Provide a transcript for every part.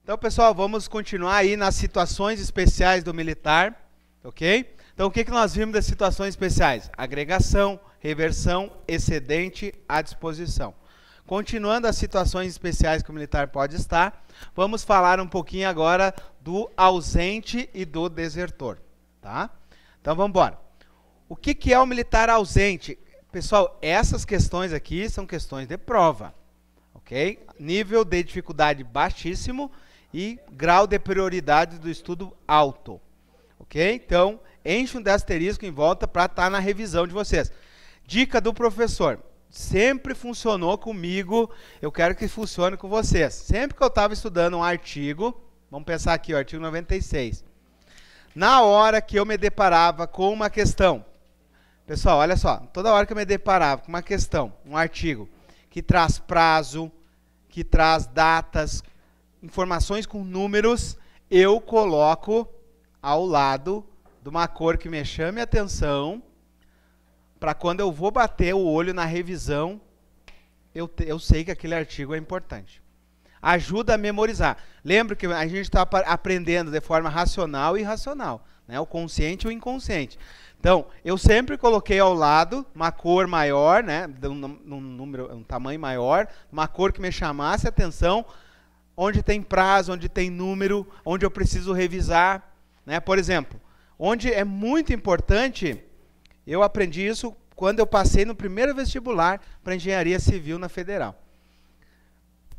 Então, pessoal, vamos continuar aí nas situações especiais do militar, ok? Então, o que nós vimos das situações especiais? Agregação, reversão, excedente, à disposição. Continuando as situações especiais que o militar pode estar, vamos falar um pouquinho agora do ausente e do desertor, tá? Então, vamos embora. O que é o militar ausente? Pessoal, essas questões aqui são questões de prova, ok? Nível de dificuldade baixíssimo e grau de prioridade do estudo alto, ok? Então, enche um de asterisco em volta para estar na revisão de vocês. Dica do professor, sempre funcionou comigo, eu quero que funcione com vocês. Sempre que eu estava estudando um artigo, vamos pensar aqui, o artigo 96, na hora que eu me deparava com uma questão, pessoal, olha só, toda hora que eu me deparava com uma questão, um artigo, que traz prazo, que traz datas, informações com números, eu coloco ao lado de uma cor que me chame a atenção, para quando eu vou bater o olho na revisão, eu sei que aquele artigo é importante. Ajuda a memorizar. Lembra que a gente está aprendendo de forma racional e irracional, né? O consciente e o inconsciente. Então, eu sempre coloquei ao lado uma cor maior, né? Um tamanho maior, uma cor que me chamasse a atenção, onde tem prazo, onde tem número, onde eu preciso revisar, né? Por exemplo, onde é muito importante, eu aprendi isso quando eu passei no primeiro vestibular para engenharia civil na Federal.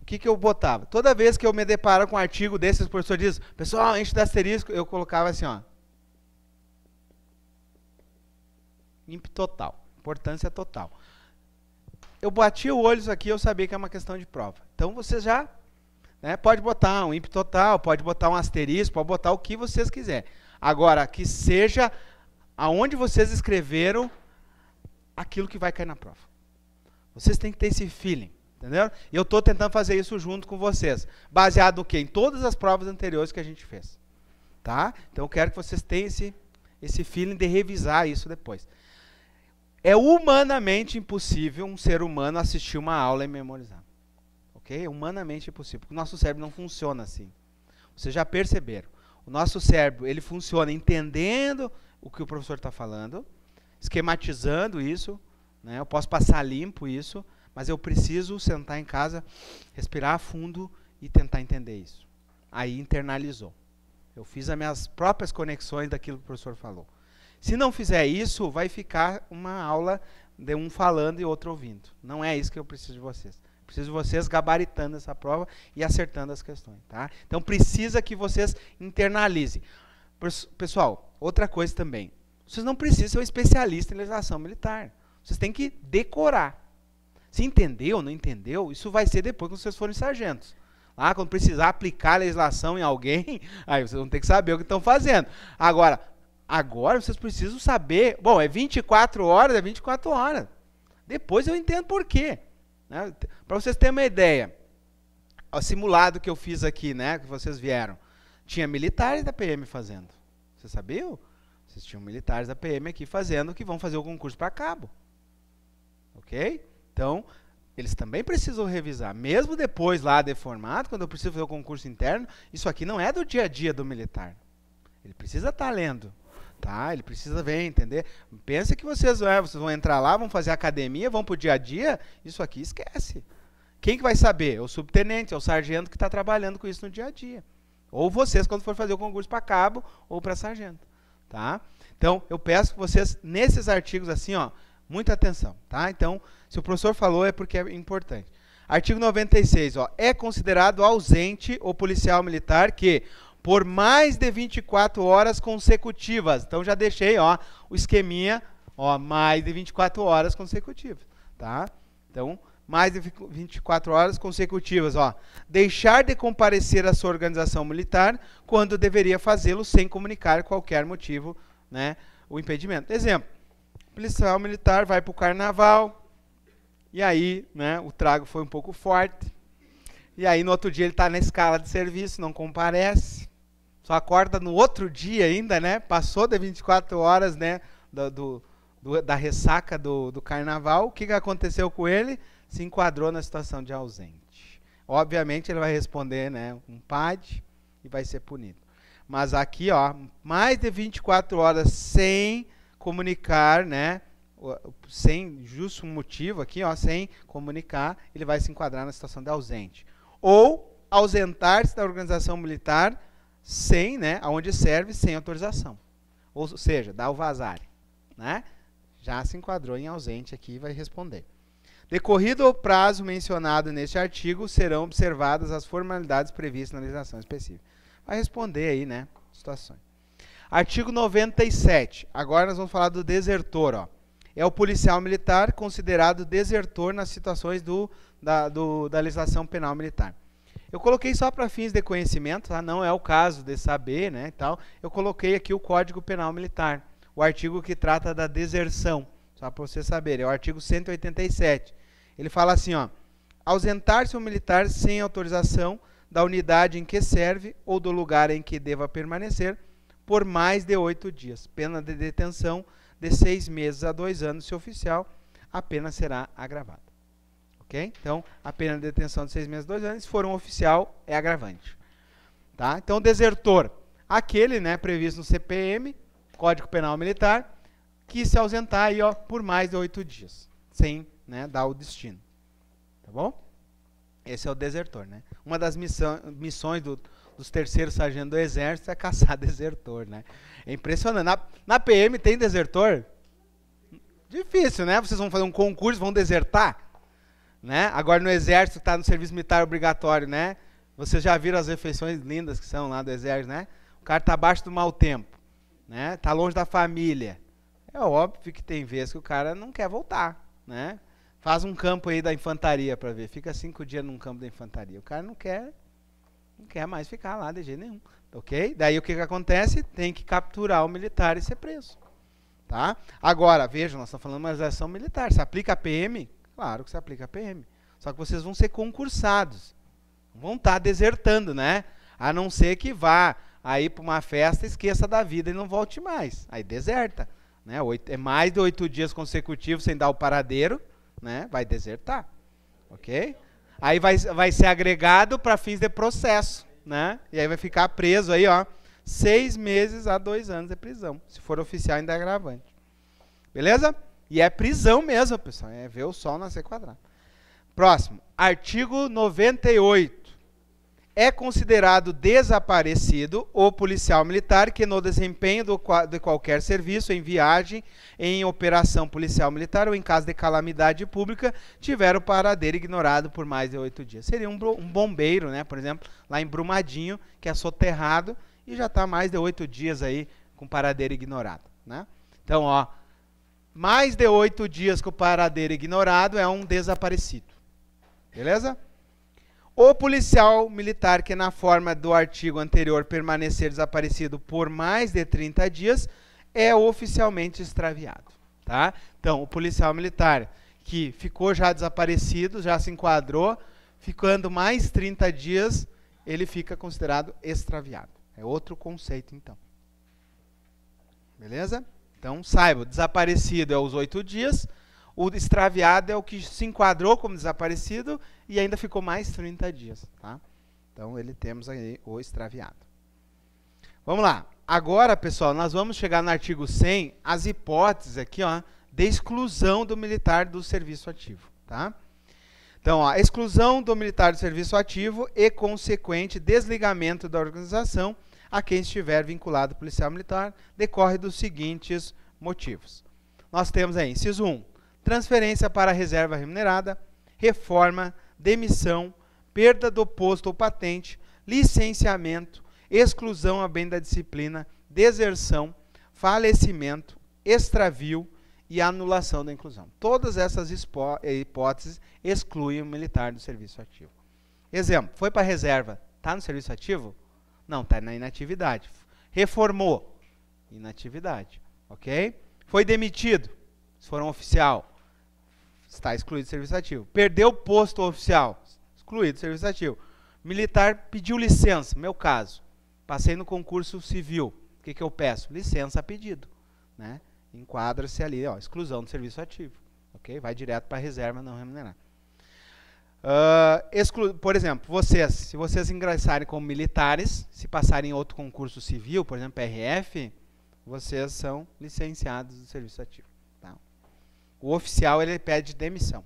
O que eu botava? Toda vez que eu me deparo com um artigo desses, o professor diz, pessoal, enche de asterisco, eu colocava assim, ó. Imp total, importância total. Eu bati o olho isso aqui, eu sabia que é uma questão de prova. Então, você já, né, pode botar um imp total, pode botar um asterisco, pode botar o que vocês quiserem. Agora, que seja aonde vocês escreveram aquilo que vai cair na prova. Vocês têm que ter esse feeling, entendeu? E eu estou tentando fazer isso junto com vocês. Baseado no quê? Em todas as provas anteriores que a gente fez. Tá? Então, eu quero que vocês tenham esse feeling de revisar isso depois. É humanamente impossível um ser humano assistir uma aula e memorizar. Ok? É humanamente impossível, porque o nosso cérebro não funciona assim. Vocês já perceberam. O nosso cérebro, ele funciona entendendo o que o professor está falando, esquematizando isso, né? Eu posso passar limpo isso, mas eu preciso sentar em casa, respirar fundo e tentar entender isso. Aí internalizou. Eu fiz as minhas próprias conexões daquilo que o professor falou. Se não fizer isso, vai ficar uma aula de um falando e outro ouvindo. Não é isso que eu preciso de vocês. Preciso de vocês gabaritando essa prova e acertando as questões. Tá? Então, precisa que vocês internalizem. Pessoal, outra coisa também. Vocês não precisam ser um especialista em legislação militar. Vocês têm que decorar. Se entendeu ou não entendeu, isso vai ser depois que vocês forem sargentos. Lá, quando precisar aplicar a legislação em alguém, aí vocês vão ter que saber o que estão fazendo. Agora vocês precisam saber, bom, é 24 horas, é 24 horas. Depois eu entendo por quê. Né? Para vocês terem uma ideia, o simulado que eu fiz aqui, né, que vocês vieram, tinha militares da PM fazendo. Vocês sabiam? Vocês tinham militares da PM aqui fazendo, que vão fazer o concurso para cabo. Ok? Então, eles também precisam revisar. Mesmo depois lá de formado, quando eu preciso fazer o concurso interno, isso aqui não é do dia a dia do militar. Ele precisa estar lendo. Tá? Ele precisa ver, entender. Pensa que vocês vão entrar lá, vão fazer academia, vão para o dia a dia, isso aqui esquece. Quem que vai saber? É o subtenente, é o sargento que está trabalhando com isso no dia a dia. Ou vocês, quando for fazer o concurso para cabo ou para sargento. Tá? Então, eu peço que vocês, nesses artigos assim, ó, muita atenção. Tá? Então, se o professor falou, é porque é importante. Artigo 96, ó, é considerado ausente o policial militar que, por mais de 24 horas consecutivas. Então, já deixei, ó, o esqueminha, ó, mais de 24 horas consecutivas, tá? Então, mais de 24 horas consecutivas, ó. Deixar de comparecer à sua organização militar quando deveria fazê-lo sem comunicar qualquer motivo, né, o impedimento. Exemplo, o policial militar vai para o carnaval, e aí, né, o trago foi um pouco forte, e aí no outro dia ele está na escala de serviço, não comparece, só acorda no outro dia ainda, né? Passou de 24 horas, né, da ressaca do carnaval. O que aconteceu com ele? Se enquadrou na situação de ausente. obviamente ele vai responder, né, um PAD e vai ser punido. Mas aqui, ó, mais de 24 horas sem comunicar, né, sem justo motivo aqui, ó, sem comunicar, ele vai se enquadrar na situação de ausente. Ou ausentar-se da organização militar sem, né, aonde serve, sem autorização. Ou seja, dá o vazare, né? Já se enquadrou em ausente aqui e vai responder. Decorrido o prazo mencionado neste artigo, serão observadas as formalidades previstas na legislação específica. Vai responder aí, né, situações. Artigo 97. Agora nós vamos falar do desertor, ó. É o policial militar considerado desertor nas situações da legislação penal militar. Eu coloquei só para fins de conhecimento, tá? Não é o caso de saber, né, e tal. Eu coloquei aqui o Código Penal Militar, o artigo que trata da deserção, só para vocês saberem, é o artigo 187. Ele fala assim, ó, ausentar-se um militar sem autorização da unidade em que serve ou do lugar em que deva permanecer por mais de 8 dias. Pena de detenção de 6 meses a 2 anos, se oficial, a pena será agravada. Ok? Então, a pena de detenção de 6 meses a 2 anos, se for um oficial, é agravante. Tá? Então, desertor, aquele, né, previsto no CPM, Código Penal Militar, que se ausentar aí, ó, por mais de 8 dias, sem, né, dar o destino. Tá bom? Esse é o desertor, né? Uma das missões dos terceiros sargentos do Exército é caçar desertor, né? É impressionante. Na PM tem desertor? Difícil, né? Vocês vão fazer um concurso, vão desertar? Né? Agora no Exército, está no serviço militar obrigatório, né? Vocês já viram as refeições lindas que são lá do Exército, né? O cara está abaixo do mau tempo, né? Está longe da família. É óbvio que tem vezes que o cara não quer voltar, né? Faz um campo aí da infantaria para ver. Fica 5 dias num campo da infantaria. O cara não quer mais ficar lá de jeito nenhum. Ok? Daí o que acontece? Tem que capturar o militar e ser preso. Tá? Agora, vejam, nós estamos falando de uma legislação militar. Se aplica a PM? Claro que se aplica a PM. Só que vocês vão ser concursados. Não vão estar desertando, né? A não ser que vá aí para uma festa, esqueça da vida e não volte mais. Aí deserta. Né? É mais de 8 dias consecutivos sem dar o paradeiro. Né? Vai desertar, ok? Aí vai ser agregado para fins de processo, né? E aí vai ficar preso aí, ó, 6 meses a 2 anos de prisão, se for oficial ainda é agravante. Beleza? E é prisão mesmo, pessoal, é ver o sol nascer quadrado. Próximo, artigo 98. É considerado desaparecido o policial militar que no desempenho de qualquer serviço, em viagem, em operação policial militar ou em caso de calamidade pública, tiver o paradeiro ignorado por mais de 8 dias. Seria um bombeiro, né, por exemplo, lá em Brumadinho, que é soterrado e já está mais de 8 dias aí com paradeiro ignorado. Né? Então, ó, mais de 8 dias com o paradeiro ignorado é um desaparecido. Beleza? O policial militar que na forma do artigo anterior permanecer desaparecido por mais de 30 dias é oficialmente extraviado. Tá? Então, o policial militar que ficou já desaparecido, já se enquadrou, ficando mais 30 dias, ele fica considerado extraviado. É outro conceito, então. Beleza? Então, saiba, o desaparecido é os 8 dias, o extraviado é o que se enquadrou como desaparecido e ainda ficou mais 30 dias. Tá? Então, temos aí o extraviado. Vamos lá. Agora, pessoal, nós vamos chegar no artigo 100, as hipóteses aqui, ó, de exclusão do militar do serviço ativo. Tá? Então, ó, exclusão do militar do serviço ativo e consequente desligamento da organização a quem estiver vinculado ao policial militar decorre dos seguintes motivos. Nós temos aí, inciso 1, transferência para a reserva remunerada, reforma, demissão, perda do posto ou patente, licenciamento, exclusão a bem da disciplina, deserção, falecimento, extravio e anulação da inclusão. Todas essas hipóteses excluem o militar do serviço ativo. Exemplo, foi para a reserva, está no serviço ativo? Não, está na inatividade. Reformou, inatividade, ok? Foi demitido, se for um oficial, está excluído do serviço ativo. Perdeu o posto oficial, excluído do serviço ativo. Militar pediu licença, meu caso, passei no concurso civil, o que eu peço? Licença a pedido, né? Enquadra-se ali, ó, exclusão do serviço ativo, ok? Vai direto para a reserva não remunerada. Por exemplo, vocês, se vocês ingressarem como militares, se passarem em outro concurso civil, por exemplo, PRF, vocês são licenciados do serviço ativo. Tá? O oficial, ele pede demissão.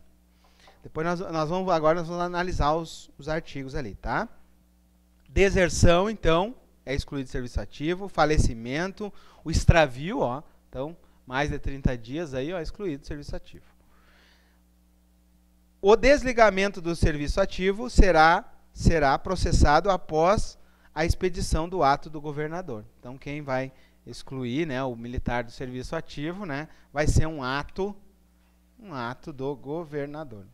Depois nós vamos analisar os artigos ali, tá? Deserção, então, é excluído do serviço ativo. Falecimento, o extravio, ó, então, mais de 30 dias aí, ó, excluído do serviço ativo. O desligamento do serviço ativo será processado após a expedição do ato do governador. Então, quem vai excluir, né, o militar do serviço ativo, né, vai ser um ato do governador.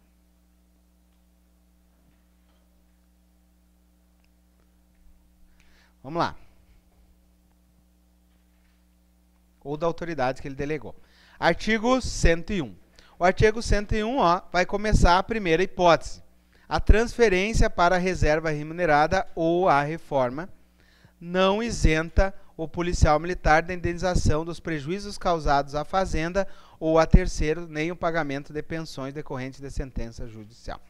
Vamos lá. Ou da autoridade que ele delegou. Artigo 101. O artigo 101, ó, vai começar a primeira hipótese. A transferência para a reserva remunerada ou a reforma não isenta o policial militar da indenização dos prejuízos causados à fazenda ou a terceiro, nem o pagamento de pensões decorrentes de sentença judicial.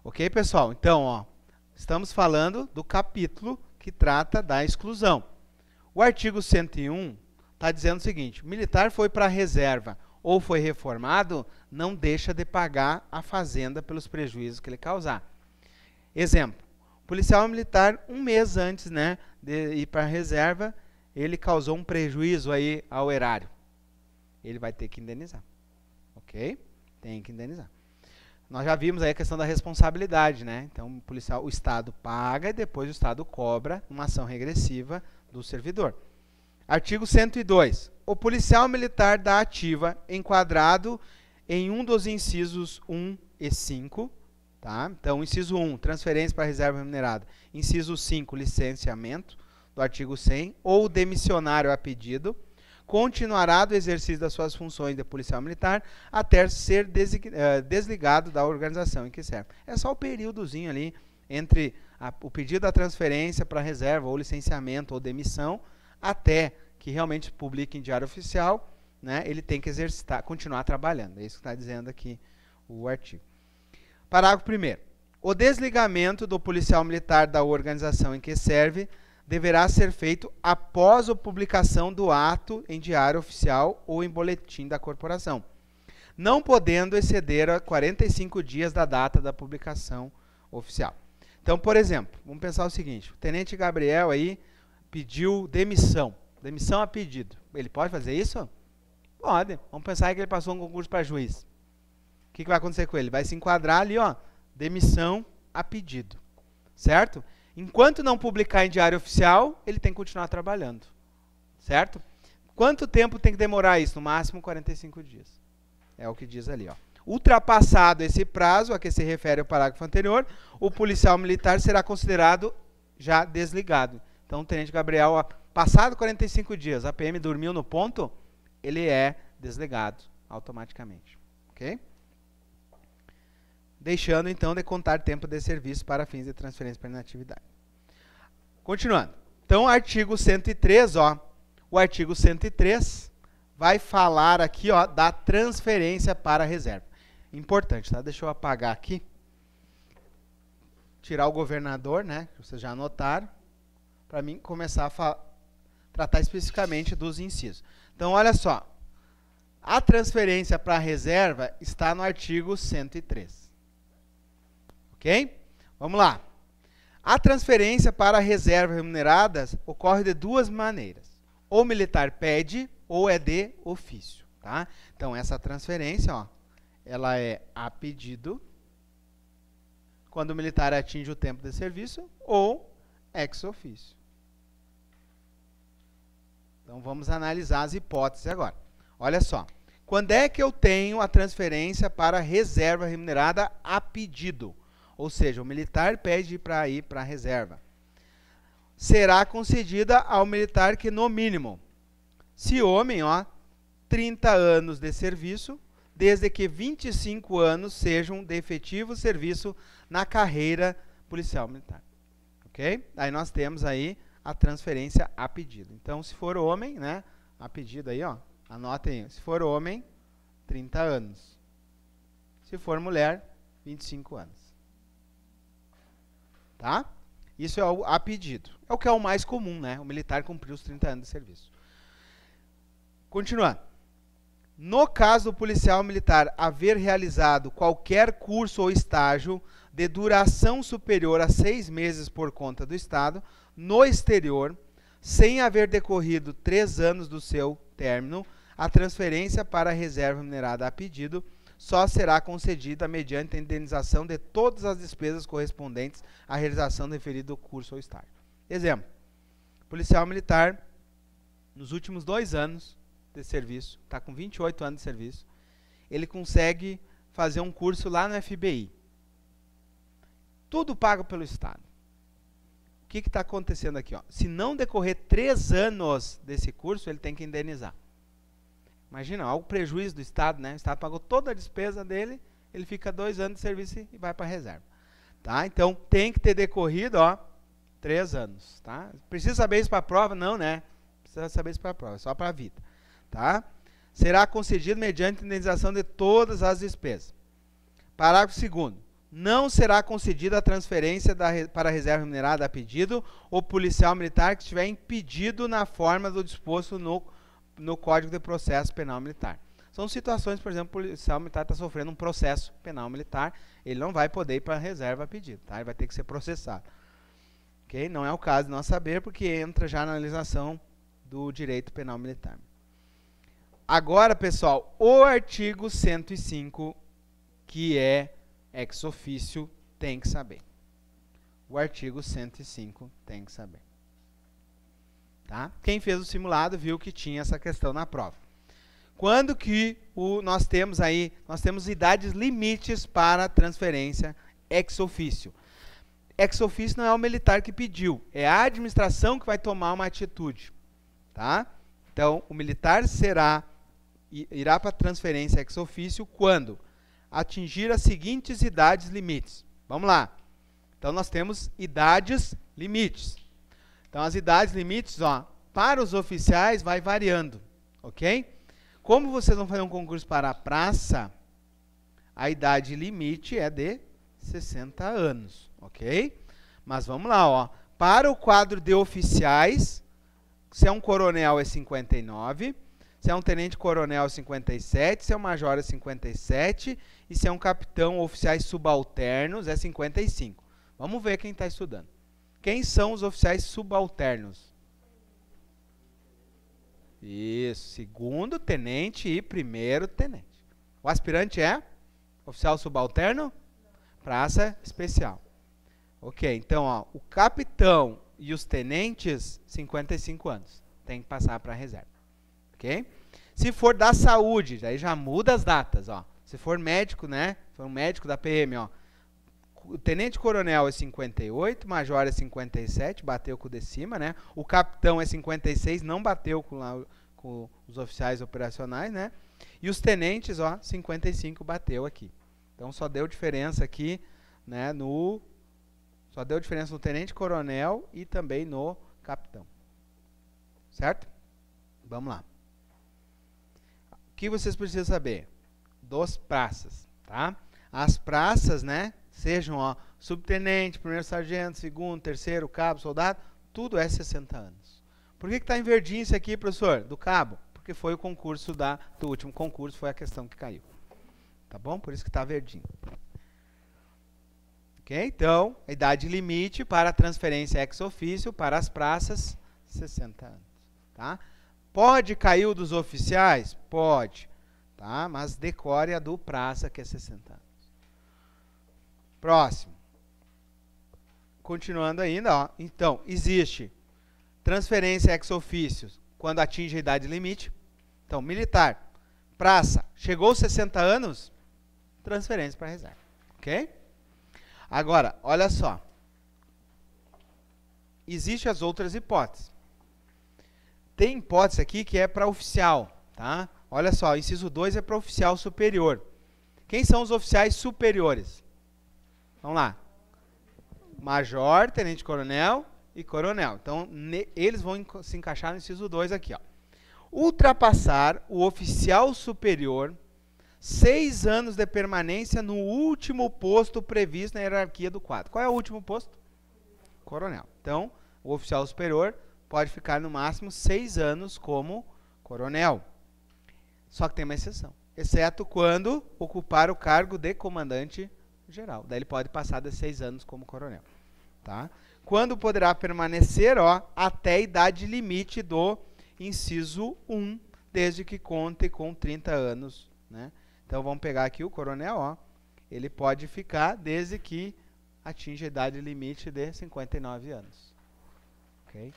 Ok, pessoal? Então, ó, estamos falando do capítulo que trata da exclusão. O artigo 101 está dizendo o seguinte: o militar foi para a reserva ou foi reformado, não deixa de pagar a fazenda pelos prejuízos que ele causar. Exemplo, o policial militar, um mês antes, né, de ir para a reserva, ele causou um prejuízo aí ao erário. Ele vai ter que indenizar. Ok? Tem que indenizar. Nós já vimos aí a questão da responsabilidade, né? Então, o policial, o Estado paga e depois o Estado cobra uma ação regressiva do servidor. Artigo 102. O policial militar da ativa, enquadrado em um dos incisos 1 e 5, tá? Então, inciso 1, transferência para a reserva remunerada. Inciso 5, licenciamento, do artigo 100, ou demissionário a pedido, continuará do exercício das suas funções de policial militar até ser desligado da organização em que serve. É só o períodozinho ali entre o pedido da transferência para a reserva, ou licenciamento, ou demissão, até que realmente publique em diário oficial, né, ele tem que exercitar, continuar trabalhando. É isso que está dizendo aqui o artigo. Parágrafo 1º. O desligamento do policial militar da organização em que serve deverá ser feito após a publicação do ato em diário oficial ou em boletim da corporação, não podendo exceder a 45 dias da data da publicação oficial. Então, por exemplo, vamos pensar o seguinte: o tenente Gabriel aí pediu demissão a pedido. Ele pode fazer isso? Pode. Vamos pensar que ele passou um concurso para juiz. O que vai acontecer com ele? Vai se enquadrar ali, ó, demissão a pedido. Certo? Enquanto não publicar em diário oficial, ele tem que continuar trabalhando. Certo? Quanto tempo tem que demorar isso? No máximo 45 dias. É o que diz ali, ó. Ultrapassado esse prazo a que se refere o parágrafo anterior, o policial militar será considerado já desligado. Então, o tenente Gabriel, ó, passado 45 dias, a PM dormiu no ponto, ele é desligado automaticamente. Ok? Deixando, então, de contar tempo de serviço para fins de transferência para inatividade. Continuando. Então, artigo 103, ó. O artigo 103 vai falar aqui, ó, da transferência para a reserva. Importante, tá? Deixa eu apagar aqui. Tirar o governador, né? Que vocês já anotaram. Para mim começar a tratar especificamente dos incisos. Então, olha só. A transferência para a reserva está no artigo 103. Ok? Vamos lá. A transferência para a reserva remunerada ocorre de duas maneiras. Ou o militar pede, ou é de ofício. Tá? Então, essa transferência, ó, ela é a pedido, quando o militar atinge o tempo de serviço, ou ex ofício. Então, vamos analisar as hipóteses agora. Olha só. Quando é que eu tenho a transferência para a reserva remunerada a pedido? Ou seja, o militar pede para ir para a reserva. Será concedida ao militar que, no mínimo, se homem, ó, 30 anos de serviço, desde que 25 anos sejam de efetivo serviço na carreira policial militar. Ok? Aí nós temos aí a transferência a pedido. Então, se for homem, né, a pedido aí, ó, anotem, se for homem, 30 anos. Se for mulher, 25 anos. Tá? Isso é a pedido. É o que é o mais comum, né? O militar cumprir os 30 anos de serviço. Continuando. No caso do policial militar haver realizado qualquer curso ou estágio de duração superior a 6 meses por conta do Estado, no exterior, sem haver decorrido 3 anos do seu término, a transferência para a reserva remunerada a pedido só será concedida mediante a indenização de todas as despesas correspondentes à realização do referido curso ou estágio. Exemplo, policial militar, nos últimos 2 anos de serviço, está com 28 anos de serviço, ele consegue fazer um curso lá no FBI. Tudo pago pelo Estado. O que está acontecendo aqui? Ó? Se não decorrer 3 anos desse curso, ele tem que indenizar. Imagina, ó, o prejuízo do Estado, né? O Estado pagou toda a despesa dele, ele fica 2 anos de serviço e vai para a reserva. Tá? Então, tem que ter decorrido, ó, 3 anos. Tá? Precisa saber isso para a prova? Não, né? Precisa saber isso para a prova, é só para a vida. Tá? Será concedido mediante indenização de todas as despesas. Parágrafo 2º. Não será concedida a transferência para a reserva remunerada a pedido ou policial militar que estiver impedido na forma do disposto no Código de Processo Penal Militar. São situações, por exemplo, o policial militar está sofrendo um processo penal militar, ele não vai poder ir para a reserva a pedido, tá? Ele vai ter que ser processado. Okay? Não é o caso de nós saber, porque entra já na analisação do direito penal militar. Agora, pessoal, o artigo 105, que é ex officio, tem que saber. O artigo 105 tem que saber. Tá? Quem fez o simulado viu que tinha essa questão na prova. Quando que nós temos aí, nós temos idades limites para transferência ex officio. Ex officio não é o militar que pediu, é a administração que vai tomar uma atitude. Tá? Então, o militar irá para transferência ex officio quando atingir as seguintes idades limites. Vamos lá. Então, nós temos idades limites. Então, as idades limites, ó, para os oficiais vai variando, ok? Como vocês vão fazer um concurso para a praça, a idade limite é de 60 anos, ok? Mas vamos lá, ó. Para o quadro de oficiais, se é um coronel é 59, se é um tenente-coronel é 57, se é um major é 57 e se é um capitão ou oficiais subalternos é 55. Vamos ver quem está estudando. Quem são os oficiais subalternos? Isso, 2º tenente e 1º tenente. O aspirante é oficial subalterno? Praça especial. Ok, então, ó, o capitão e os tenentes, 55 anos. Tem que passar para a reserva. Ok? Se for da saúde, aí já muda as datas, ó. Se for médico, né? Se for um médico da PM, ó. O tenente-coronel é 58, major é 57, bateu com o de cima, né? O capitão é 56, não bateu com os oficiais operacionais, né? E os tenentes, ó, 55 bateu aqui. Então, só deu diferença aqui, né? Só deu diferença no tenente-coronel e também no capitão. Certo? Vamos lá. O que vocês precisam saber? Dos praças, tá? As praças, né? Sejam, ó, subtenente, 1º sargento, 2º, 3º, cabo, soldado, tudo é 60 anos. Por que está em verdinho isso aqui, professor? Do cabo? Porque foi o concurso do último concurso, foi a questão que caiu. Tá bom? Por isso que está verdinho. Ok? Então, a idade limite para a transferência ex officio para as praças, 60 anos. Tá? Pode cair o dos oficiais? Pode. Tá? Mas decore a do praça, que é 60 anos. Próximo. Continuando ainda, ó. Então, existe transferência ex officio quando atinge a idade limite. Então, militar, praça, chegou aos 60 anos, transferência para reserva. Ok? Agora, olha só. Existem as outras hipóteses. Tem hipótese aqui que é para oficial, tá? Olha só, inciso 2 é para oficial superior. Quem são os oficiais superiores? Vamos lá. Major, tenente-coronel e coronel. Então, eles vão se encaixar no inciso 2 aqui, ó. Ultrapassar o oficial superior 6 anos de permanência no último posto previsto na hierarquia do quadro. Qual é o último posto? coronel. Então, o oficial superior pode ficar no máximo 6 anos como coronel. Só que tem uma exceção. Exceto quando ocupar o cargo de comandante geral. Daí ele pode passar de 6 anos como coronel. Tá? Quando poderá permanecer, ó, até a idade limite do inciso 1, desde que conte com 30 anos. Né? Então vamos pegar aqui o coronel, ó, ele pode ficar desde que atinja a idade limite de 59 anos. Okay?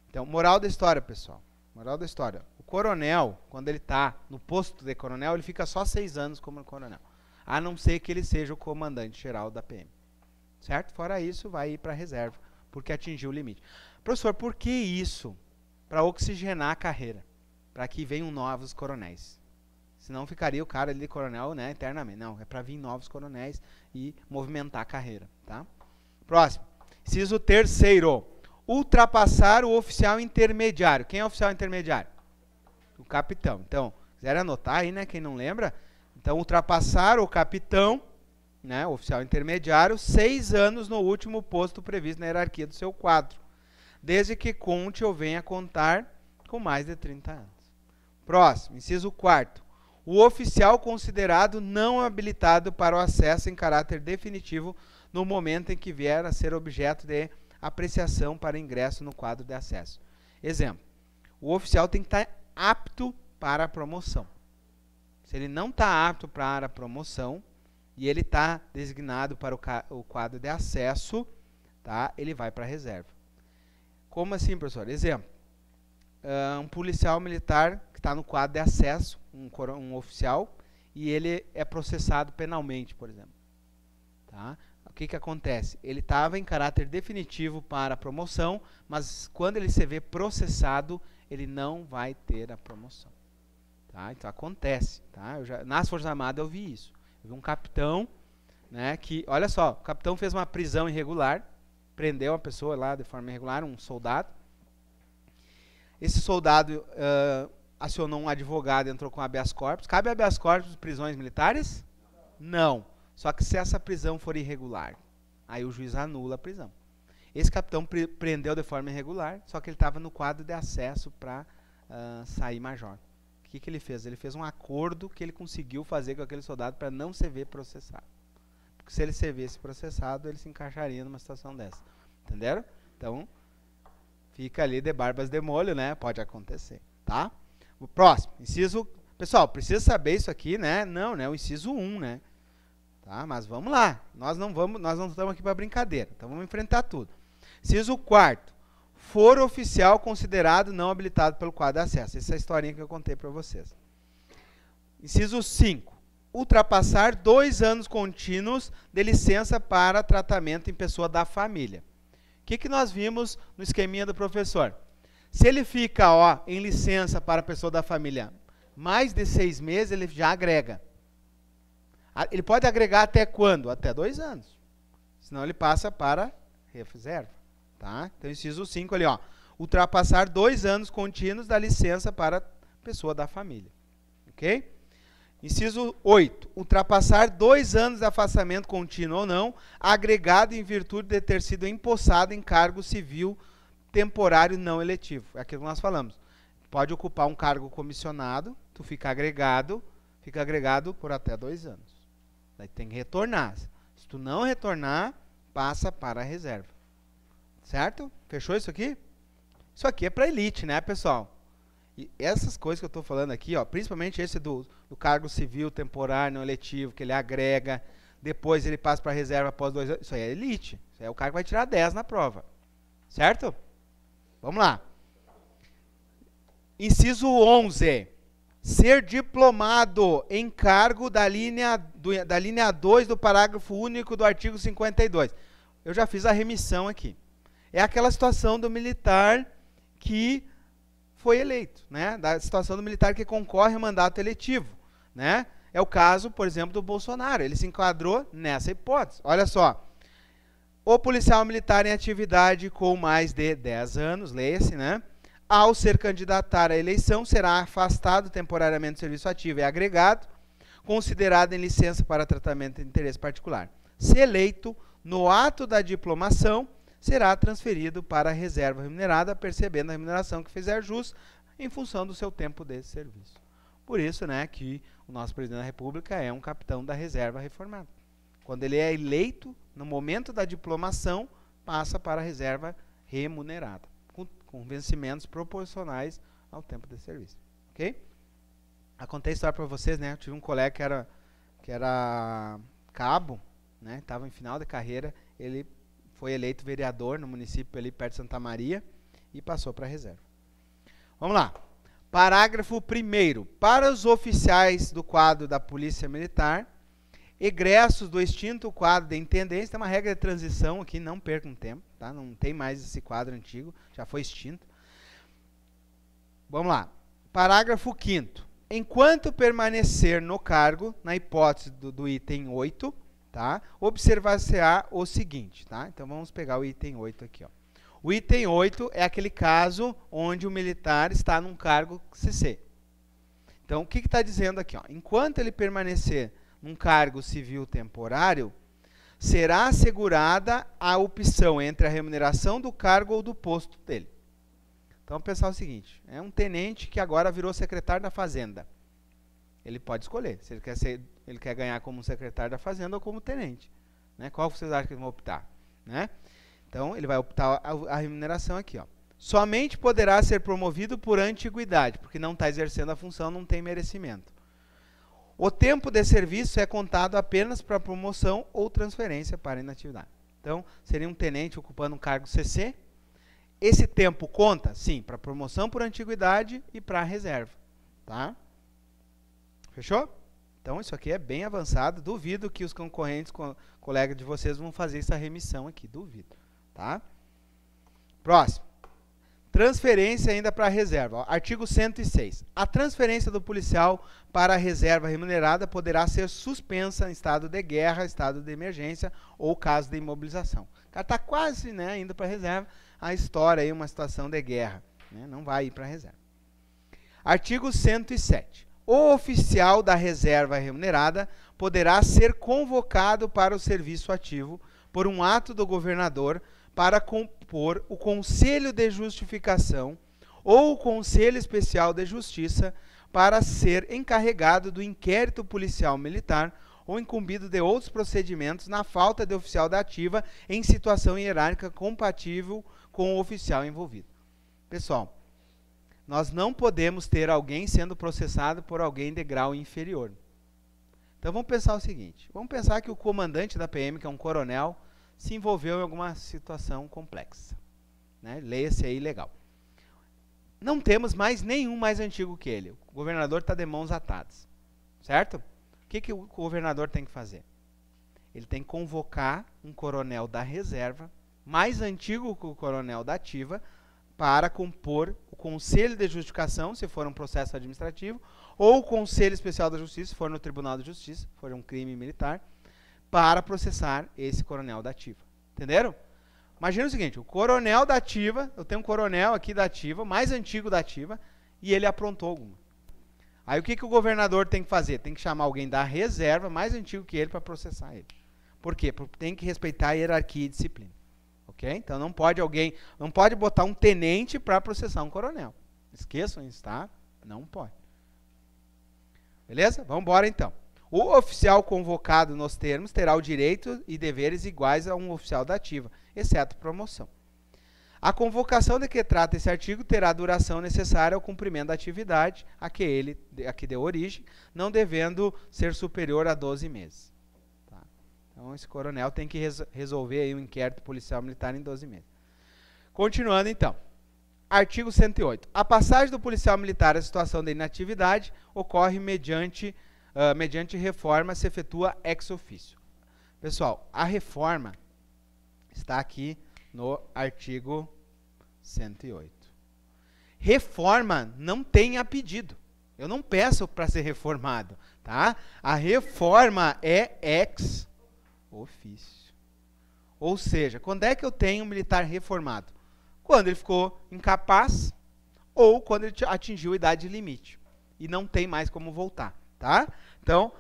Então, moral da história, pessoal. Moral da história. O coronel, quando ele está no posto de coronel, ele fica só 6 anos como coronel. A não ser que ele seja o comandante geral da PM. Certo? Fora isso, vai ir para a reserva, porque atingiu o limite. Professor, por que isso? Para oxigenar a carreira. Para que venham novos coronéis. Senão ficaria o cara ali de coronel, né, eternamente. Não, é para vir novos coronéis e movimentar a carreira. Tá? Próximo. Inciso 3º. Ultrapassar o oficial intermediário. Quem é o oficial intermediário? O capitão. Então, quiser anotar aí, né, quem não lembra. Então, ultrapassar o capitão, né, o oficial intermediário, 6 anos no último posto previsto na hierarquia do seu quadro. Desde que conte ou venha contar com mais de 30 anos. Próximo, inciso 4º. O oficial considerado não habilitado para o acesso em caráter definitivo no momento em que vier a ser objeto de apreciação para ingresso no quadro de acesso. Exemplo, o oficial tem que estar apto para a promoção. Se ele não está apto para a promoção e ele está designado para o quadro de acesso, tá, ele vai para a reserva. Como assim, professor? Exemplo, um policial militar que está no quadro de acesso, um oficial, e ele é processado penalmente, por exemplo. Tá? O que acontece? Ele estava em caráter definitivo para a promoção, mas quando ele se vê processado, ele não vai ter a promoção. Tá? Então acontece. Tá? Nas Forças Armadas eu vi isso. Eu vi um capitão, né, que, olha só, o capitão fez uma prisão irregular, prendeu uma pessoa lá de forma irregular, um soldado. Esse soldado acionou um advogado e entrou com habeas corpus. Cabe habeas corpus prisões militares? Não. Só que se essa prisão for irregular, aí o juiz anula a prisão. Esse capitão prendeu de forma irregular, só que ele estava no quadro de acesso para sair major. O que ele fez? Ele fez um acordo que ele conseguiu fazer com aquele soldado para não se ver processado. Porque se ele se visse processado, ele se encaixaria numa situação dessa. Entenderam? Então, fica ali de barbas de molho, né? Pode acontecer, tá? O próximo, inciso... Pessoal, precisa saber isso aqui, né? Não, né? O inciso 1, né? Tá? Mas vamos lá. Nós não estamos aqui para brincadeira. Então, vamos enfrentar tudo. Inciso 4º. For oficial considerado não habilitado pelo quadro de acesso. Essa é a historinha que eu contei para vocês. Inciso 5. Ultrapassar 2 anos contínuos de licença para tratamento em pessoa da família. O que nós vimos no esqueminha do professor? Se ele fica em licença para a pessoa da família mais de 6 meses, ele já agrega. Ele pode agregar até quando? Até 2 anos. Senão ele passa para reserva. Tá? Então, inciso 5 ali, ultrapassar 2 anos contínuos da licença para a pessoa da família. Ok? Inciso 8. Ultrapassar 2 anos de afastamento contínuo ou não, agregado em virtude de ter sido empossado em cargo civil temporário não eletivo. É aquilo que nós falamos. Pode ocupar um cargo comissionado, tu fica agregado por até 2 anos. Daí tem que retornar. Se tu não retornar, passa para a reserva. Certo? Fechou isso aqui? Isso aqui é para elite, né, pessoal? E essas coisas que eu estou falando aqui, principalmente esse do cargo civil temporário não eletivo, que ele agrega, depois ele passa para a reserva após 2 anos, isso aí é elite. Isso aí é o cara que vai tirar 10 na prova. Certo? Vamos lá. Inciso 11. Ser diplomado em cargo da linha 2 do parágrafo único do artigo 52. Eu já fiz a remissão aqui. É aquela situação do militar que foi eleito, né? Da situação do militar que concorre ao mandato eletivo, né? É o caso, por exemplo, do Bolsonaro. Ele se enquadrou nessa hipótese. Olha só. O policial militar em atividade com mais de 10 anos, leia-se, né? Ao ser candidatar à eleição, será afastado temporariamente do serviço ativo e agregado, considerado em licença para tratamento de interesse particular. Se eleito, no ato da diplomação, será transferido para a reserva remunerada, percebendo a remuneração que fizer jus em função do seu tempo de serviço. Por isso, né, que o nosso presidente da República é um capitão da reserva reformada. Quando ele é eleito, no momento da diplomação, passa para a reserva remunerada, com vencimentos proporcionais ao tempo de serviço. Ok? Eu contei a história para vocês, né? Eu tive um colega que era cabo, né? Estava em final de carreira, ele foi eleito vereador no município ali perto de Santa Maria e passou para a reserva. Vamos lá. Parágrafo 1º. Para os oficiais do quadro da Polícia Militar, egressos do extinto quadro de intendência, tem uma regra de transição aqui, não percam tempo, tá? Não tem mais esse quadro antigo, já foi extinto. Vamos lá. Parágrafo 5º. Enquanto permanecer no cargo, na hipótese do item 8, tá? Observar-se-á o seguinte, tá? Então vamos pegar o item 8 aqui, ó. O item 8 é aquele caso onde o militar está num cargo CC. Então, o que está dizendo aqui? Ó? Enquanto ele permanecer num cargo civil temporário, será assegurada a opção entre a remuneração do cargo ou do posto dele. Então, vamos pensar o seguinte, é um tenente que agora virou secretário da Fazenda. Ele pode escolher se ele quer ganhar como secretário da Fazenda ou como tenente. Né? Qual vocês acham que eles vão optar? Né? Então, ele vai optar a remuneração aqui. Ó. Somente poderá ser promovido por antiguidade, porque não está exercendo a função, não tem merecimento. O tempo de serviço é contado apenas para promoção ou transferência para inatividade. Então, seria um tenente ocupando um cargo CC. Esse tempo conta, sim, para promoção por antiguidade e para reserva. Tá? Fechou? Então, isso aqui é bem avançado. Duvido que os concorrentes, colegas de vocês, vão fazer essa remissão aqui. Duvido. Tá? Próximo. Transferência ainda para a reserva. Ó, artigo 106. A transferência do policial para a reserva remunerada poderá ser suspensa em estado de guerra, estado de emergência ou caso de imobilização. O cara está quase, né, indo para a reserva. A história aí, uma situação de guerra. Né, não vai ir para a reserva. Artigo 107. O oficial da reserva remunerada poderá ser convocado para o serviço ativo por um ato do governador para compor o Conselho de Justificação ou o Conselho Especial de Justiça para ser encarregado do inquérito policial militar ou incumbido de outros procedimentos na falta de oficial da ativa em situação hierárquica compatível com o oficial envolvido. Pessoal, nós não podemos ter alguém sendo processado por alguém de grau inferior. Então vamos pensar o seguinte, vamos pensar que o comandante da PM, que é um coronel, se envolveu em alguma situação complexa. Né? Leia-se aí legal. Não temos mais nenhum mais antigo que ele. O governador está de mãos atadas. Certo? O que o governador tem que fazer? Ele tem que convocar um coronel da reserva, mais antigo que o coronel da ativa, para compor o Conselho de Justificação, se for um processo administrativo, ou o Conselho Especial da Justiça, se for no Tribunal de Justiça, se for um crime militar, para processar esse coronel da ativa. Entenderam? Imagina o seguinte, o coronel da ativa, eu tenho um coronel aqui da ativa, mais antigo da ativa, e ele aprontou alguma. Aí o que o governador tem que fazer? Tem que chamar alguém da reserva, mais antigo que ele, para processar ele. Por quê? Porque tem que respeitar a hierarquia e disciplina. Ok? Então não pode botar um tenente para processar um coronel. Esqueçam isso, tá? Não pode. Beleza? Vamos embora então. O oficial convocado nos termos terá o direito e deveres iguais a um oficial da ativa, exceto promoção. A convocação de que trata esse artigo terá a duração necessária ao cumprimento da atividade a que deu origem, não devendo ser superior a 12 meses. Tá? Então, esse coronel tem que resolver aí um inquérito policial militar em 12 meses. Continuando, então. Artigo 108. A passagem do policial militar à situação de inatividade ocorre mediante reforma, se efetua ex officio. Pessoal, a reforma está aqui no artigo 108. Reforma não tem a pedido. Eu não peço para ser reformado. Tá? A reforma é ex officio. Ou seja, quando é que eu tenho um militar reformado? Quando ele ficou incapaz ou quando ele atingiu a idade limite. E não tem mais como voltar. Tá? Então,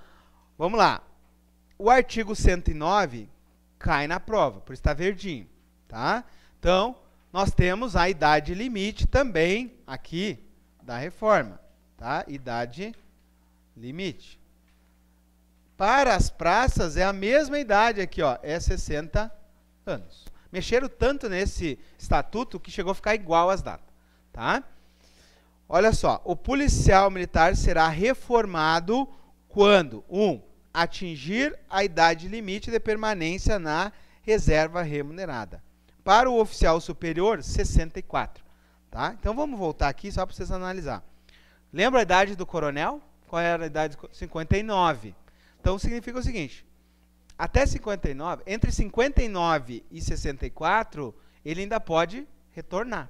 vamos lá. O artigo 109 cai na prova, por isso está verdinho. Tá? Então, nós temos a idade limite também aqui da reforma. Tá? Idade limite. Para as praças é a mesma idade aqui, ó, é 60 anos. Mexeram tanto nesse estatuto que chegou a ficar igual às datas. Tá? Olha só, o policial militar será reformado quando, atingir a idade limite de permanência na reserva remunerada. Para o oficial superior, 64. Tá? Então vamos voltar aqui só para vocês analisar. Lembra a idade do coronel? Qual era a idade? 59. Então significa o seguinte, até 59, entre 59 e 64, ele ainda pode retornar.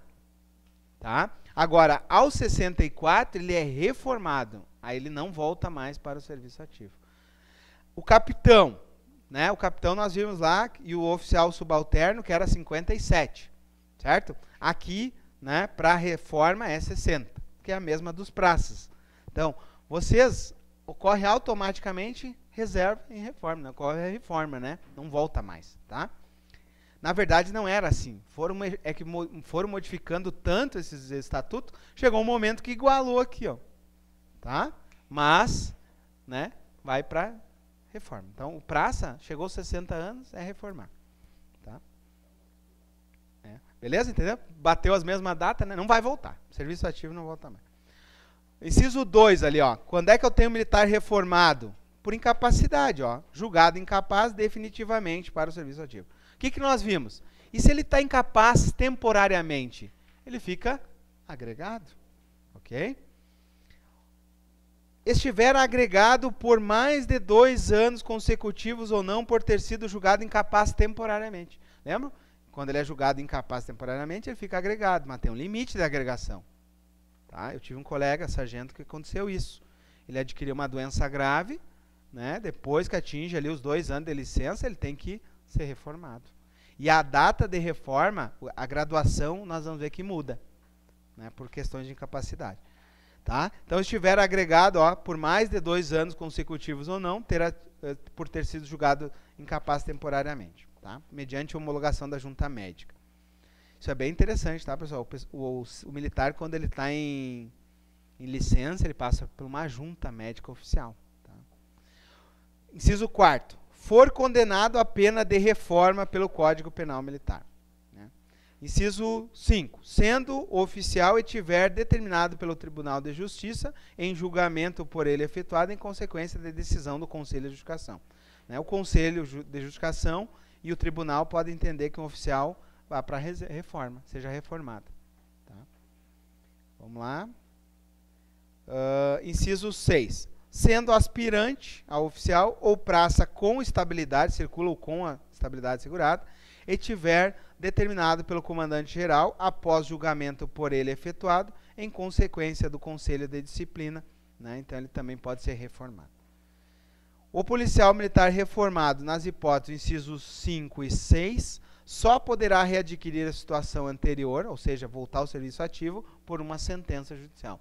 Tá? Agora, aos 64, ele é reformado. Aí ele não volta mais para o serviço ativo. O capitão, né? O capitão nós vimos lá, e o oficial subalterno, que era 57. Certo? Aqui, né, para a reforma é 60, que é a mesma dos praças. Então, vocês ocorre automaticamente reserva em reforma, não ocorre a reforma, né? Não volta mais, tá? Na verdade, não era assim. Foram modificando tanto esses estatutos, chegou um momento que igualou aqui, ó. Tá? Mas, né, vai para reforma. Então, o praça chegou aos 60 anos, é reformar. Tá? Beleza? Entendeu? Bateu as mesmas datas, né? Não vai voltar. Serviço ativo não volta mais. Inciso 2 ali, ó. Quando é que eu tenho militar reformado? Por incapacidade, ó. Julgado incapaz definitivamente para o serviço ativo. O que nós vimos? E se ele está incapaz temporariamente? Ele fica agregado. Ok? Estiver agregado por mais de 2 anos consecutivos ou não por ter sido julgado incapaz temporariamente. Lembra? Quando ele é julgado incapaz temporariamente, ele fica agregado, mas tem um limite de agregação. Tá? Eu tive um colega, sargento, que aconteceu isso. Ele adquiriu uma doença grave, né? Depois que atinge ali os 2 anos de licença, ele tem que ser reformado. E a data de reforma, a graduação, nós vamos ver que muda, né? Por questões de incapacidade. Tá? Então, estiver agregado, ó, por mais de 2 anos consecutivos ou não, por ter sido julgado incapaz temporariamente, tá? Mediante homologação da junta médica. Isso é bem interessante, tá, pessoal? O militar, quando ele está em licença, ele passa por uma junta médica oficial. Tá? Inciso 4. For condenado a pena de reforma pelo Código Penal Militar. Né? Inciso 5. Sendo oficial e tiver determinado pelo Tribunal de Justiça em julgamento por ele efetuado em consequência da decisão do Conselho de Justificação. Né? O Conselho de Justificação e o Tribunal podem entender que um oficial vá para reforma, seja reformado. Tá? Vamos lá. Inciso 6. Sendo aspirante a oficial ou praça com estabilidade, circula ou com a estabilidade segurada, e tiver determinado pelo comandante-geral, após julgamento por ele efetuado, em consequência do Conselho de Disciplina, né? Então ele também pode ser reformado. O policial militar reformado, nas hipóteses incisos 5 e 6, só poderá readquirir a situação anterior, ou seja, voltar ao serviço ativo, por uma sentença judicial.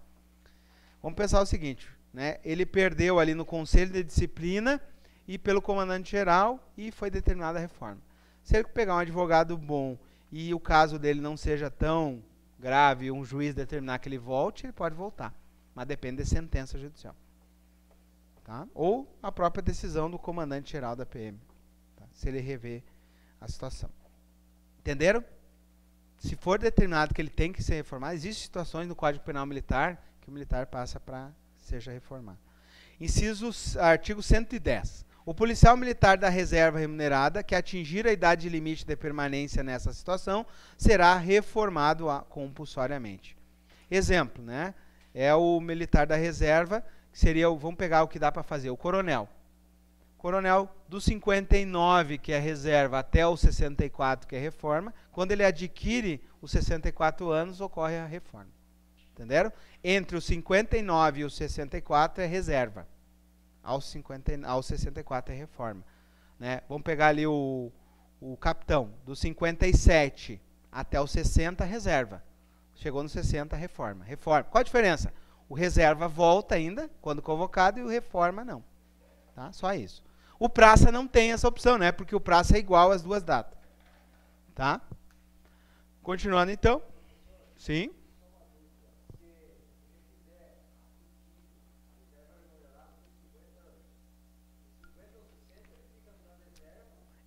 Vamos pensar o seguinte, né? Ele perdeu ali no Conselho de Disciplina e pelo comandante-geral e foi determinada a reforma. Se ele pegar um advogado bom e o caso dele não seja tão grave, um juiz determinar que ele volte, ele pode voltar. Mas depende de sentença judicial. Tá? Ou a própria decisão do comandante-geral da PM. Tá? Se ele rever a situação. Entenderam? Se for determinado que ele tem que ser reformado, existem situações no Código Penal Militar que o militar passa para seja reformado. Artigo 110. O policial militar da reserva remunerada que atingir a idade limite de permanência nessa situação será reformado compulsoriamente. Exemplo, né? É o militar da reserva, que seria, vamos pegar o que dá para fazer, o coronel. Coronel do 59, que é reserva, até o 64, que é reforma, quando ele adquire os 64 anos, ocorre a reforma. Entenderam? Entre os 59 e os 64 é reserva. Aos 64 é reforma. Né? Vamos pegar ali o capitão, do 57 até os 60, reserva. Chegou no 60, reforma. Qual a diferença? O reserva volta ainda, quando convocado, e o reforma não. Tá? Só isso. O praça não tem essa opção, né? Porque o praça é igual às duas datas. Tá? Continuando então. Sim.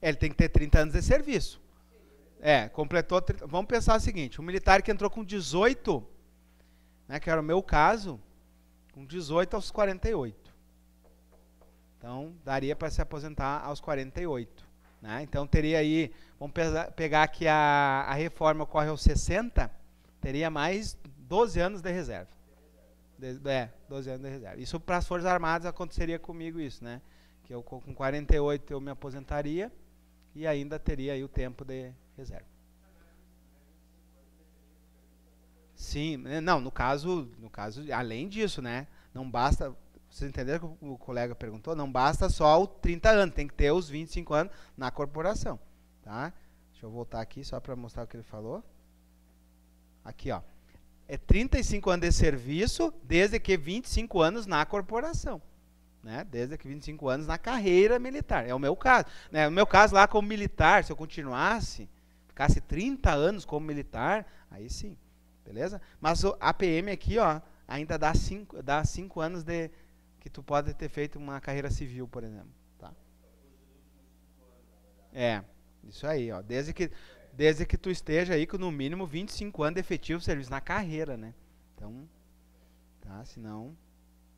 Ele tem que ter 30 anos de serviço. Completou. Vamos pensar o seguinte: um militar que entrou com 18, né, que era o meu caso, com 18 aos 48. Então, daria para se aposentar aos 48. Né? Então, teria aí, vamos pegar que a reforma ocorre aos 60, teria mais 12 anos de reserva. 12 anos de reserva. Isso para as Forças Armadas aconteceria comigo isso, né? Que eu com 48 eu me aposentaria e ainda teria aí o tempo de reserva. Sim, não, no caso, além disso, né? Não basta, vocês entenderam que o colega perguntou? Não basta só os 30 anos, tem que ter os 25 anos na corporação, tá? Deixa eu voltar aqui só para mostrar o que ele falou. Aqui, ó. É 35 anos de serviço, desde que 25 anos na corporação. Né? Desde que 25 anos na carreira militar. É o meu caso. Né? No meu caso, lá como militar, se eu continuasse, ficasse 30 anos como militar, aí sim. Beleza? Mas a PM aqui, ó, ainda dá 5 anos de que tu pode ter feito uma carreira civil, por exemplo. Tá? Isso aí, ó. Desde que tu esteja aí com no mínimo 25 anos de efetivo serviço na carreira, né? Então, tá? Senão,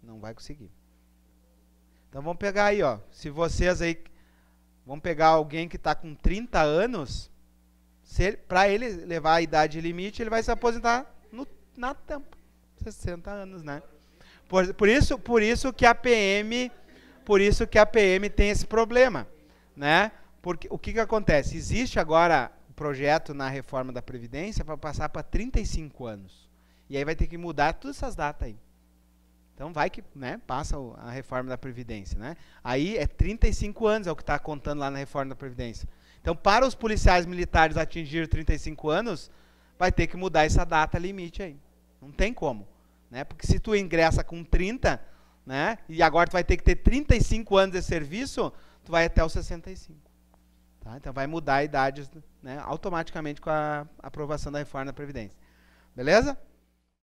não vai conseguir. Então, vamos pegar aí, ó. Se vocês aí, vamos pegar alguém que está com 30 anos, para ele levar a idade limite, ele vai se aposentar na tampa. 60 anos, né? Por isso que a PM tem esse problema, né? Porque o que acontece? Existe agora projeto na reforma da Previdência para passar para 35 anos. E aí vai ter que mudar todas essas datas aí. Então vai que, né, passa a reforma da Previdência, né? Aí é 35 anos é o que está contando lá na reforma da Previdência. Então, para os policiais militares atingir 35 anos, vai ter que mudar essa data limite aí. Não tem como, né? Porque se tu ingressa com 30, né, e agora tu vai ter que ter 35 anos de serviço, tu vai até os 65. Tá? Então vai mudar a idade, né, automaticamente com a aprovação da reforma da Previdência. Beleza?